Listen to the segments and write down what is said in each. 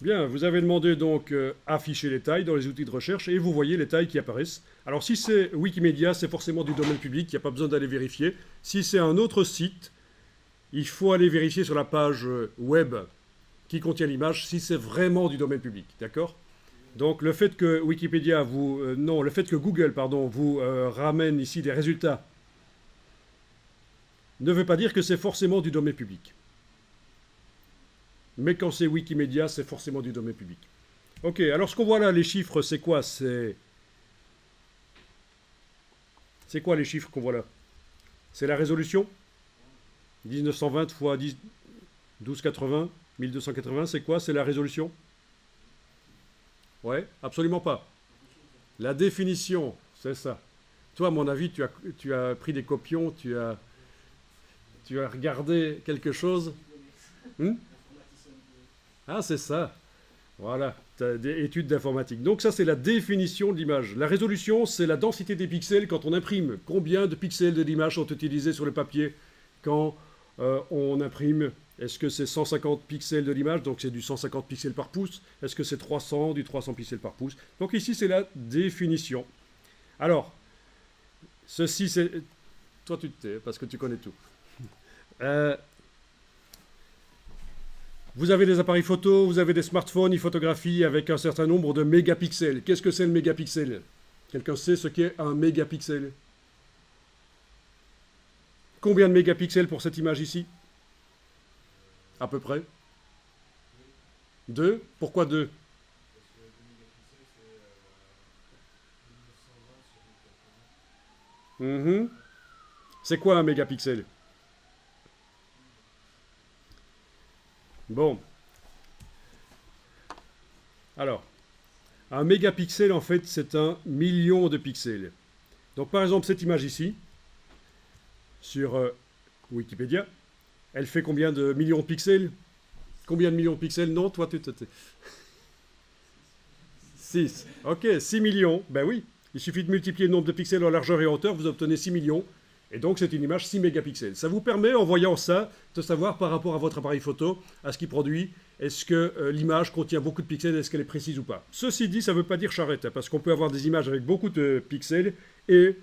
Bien, vous avez demandé donc afficher les tailles dans les outils de recherche et vous voyez les tailles qui apparaissent. Alors si c'est Wikimedia, c'est forcément du domaine public, il n'y a pas besoin d'aller vérifier. Si c'est un autre site, il faut aller vérifier sur la page web qui contient l'image si c'est vraiment du domaine public, d'accord? Donc le fait que Wikipédia vous... non, le fait que Google, pardon, vous ramène ici des résultats ne veut pas dire que c'est forcément du domaine public. Mais quand c'est Wikimedia, c'est forcément du domaine public. Ok, alors ce qu'on voit là, les chiffres, c'est quoi? C'est quoi les chiffres qu'on voit là? C'est la résolution? 1920 x 1280, 1280, c'est quoi? C'est la résolution? Ouais, absolument pas. La définition, c'est ça. Toi, à mon avis, tu as pris des copions, tu as regardé quelque chose. Hmm. Ah, c'est ça. Voilà, tu as des études d'informatique. Donc ça, c'est la définition de l'image. La résolution, c'est la densité des pixels quand on imprime. Combien de pixels de l'image sont utilisés sur le papier quand on imprime? Est-ce que c'est 150 pixels de l'image, donc c'est du 150 pixels par pouce? Est-ce que c'est 300, du 300 pixels par pouce? Donc ici, c'est la définition. Alors, ceci, c'est... Toi, tu te tais, parce que tu connais tout. Vous avez des appareils photo, vous avez des smartphones, ils photographient avec un certain nombre de mégapixels. Qu'est-ce que c'est le mégapixel? Quelqu'un sait ce qu'est un mégapixel? Combien de mégapixels pour cette image ici? À peu près? 2. Pourquoi 2? C'est quoi un mégapixel? Bon. Alors, un mégapixel, en fait, c'est un million de pixels. Donc, par exemple, cette image ici, sur Wikipédia, elle fait combien de millions de pixels? Combien de millions de pixels? Non, toi, tu te... 6. Ok, 6 millions. Ben oui, il suffit de multiplier le nombre de pixels en largeur et en hauteur, vous obtenez 6 millions. Et donc, c'est une image 6 mégapixels. Ça vous permet, en voyant ça, de savoir par rapport à votre appareil photo, à ce qu'il produit, est-ce que l'image contient beaucoup de pixels, est-ce qu'elle est précise ou pas. Ceci dit, ça ne veut pas dire charrette, hein, parce qu'on peut avoir des images avec beaucoup de pixels et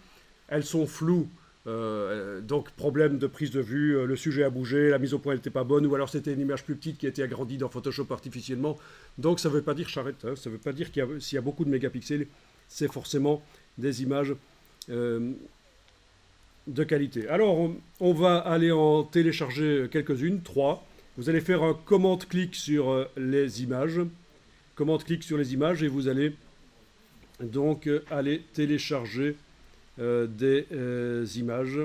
elles sont floues. Donc, problème de prise de vue, le sujet a bougé, la mise au point n'était pas bonne, ou alors c'était une image plus petite qui a été agrandie dans Photoshop artificiellement. Donc, ça ne veut pas dire charrette, hein, ça ne veut pas dire s'il y a beaucoup de mégapixels, c'est forcément des images de qualité. Alors, on va aller en télécharger quelques-unes, 3. Vous allez faire un commande-clic sur les images. Commande-clic sur les images et vous allez donc aller télécharger des images.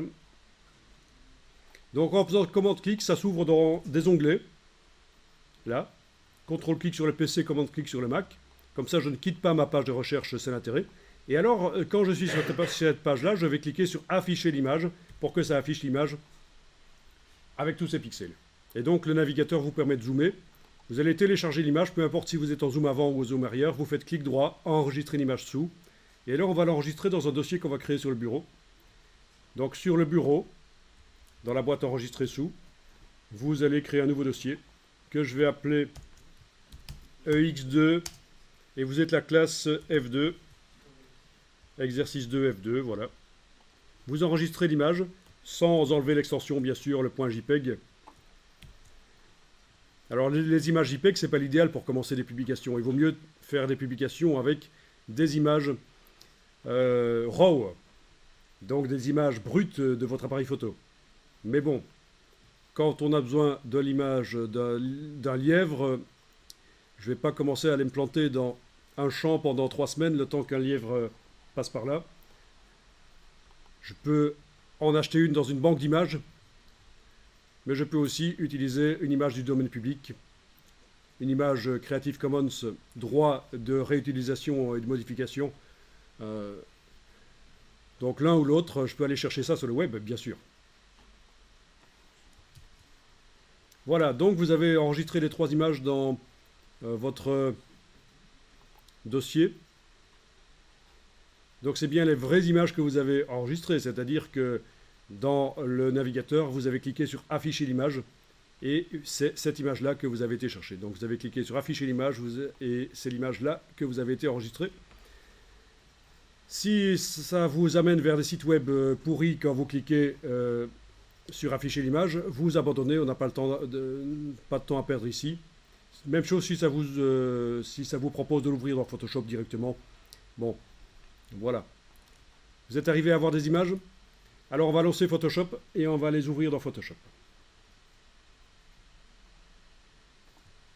Donc, en faisant commande-clic, ça s'ouvre dans des onglets. Là. Contrôle-clic sur le PC, commande-clic sur le Mac. Comme ça, je ne quitte pas ma page de recherche, c'est l'intérêt. Et alors, quand je suis sur cette page-là, je vais cliquer sur afficher l'image pour que ça affiche l'image avec tous ces pixels. Et donc, le navigateur vous permet de zoomer. Vous allez télécharger l'image, peu importe si vous êtes en zoom avant ou au zoom arrière. Vous faites clic droit, enregistrer l'image sous. Et alors, on va l'enregistrer dans un dossier qu'on va créer sur le bureau. Donc, sur le bureau, dans la boîte enregistrer sous, vous allez créer un nouveau dossier que je vais appeler EX2. Et vous êtes la classe F2. Exercice 2, F2, voilà. Vous enregistrez l'image, sans enlever l'extension, bien sûr, le point JPEG. Alors, les images JPEG, ce n'est pas l'idéal pour commencer des publications. Il vaut mieux faire des publications avec des images RAW, donc des images brutes de votre appareil photo. Mais bon, quand on a besoin de l'image d'un lièvre, je ne vais pas commencer à aller me planter dans un champ pendant 3 semaines, le temps qu'un lièvre passe par là. Je peux en acheter une dans une banque d'images, mais je peux aussi utiliser une image du domaine public, une image Creative Commons, droit de réutilisation et de modification. Donc l'un ou l'autre, je peux aller chercher ça sur le web, bien sûr. Voilà, donc vous avez enregistré les 3 images dans votre dossier. Donc c'est bien les vraies images que vous avez enregistrées, c'est-à-dire que dans le navigateur, vous avez cliqué sur afficher l'image Et c'est cette image-là que vous avez été chercher. Donc vous avez cliqué sur afficher l'image et c'est l'image-là que vous avez été enregistrée. Si ça vous amène vers des sites web pourris quand vous cliquez sur afficher l'image, vous abandonnez, on n'a pas de temps à perdre ici. Même chose si ça vous propose de l'ouvrir dans Photoshop directement. Bon, voilà. Vous êtes arrivé à avoir des images? Alors on va lancer Photoshop et on va les ouvrir dans Photoshop.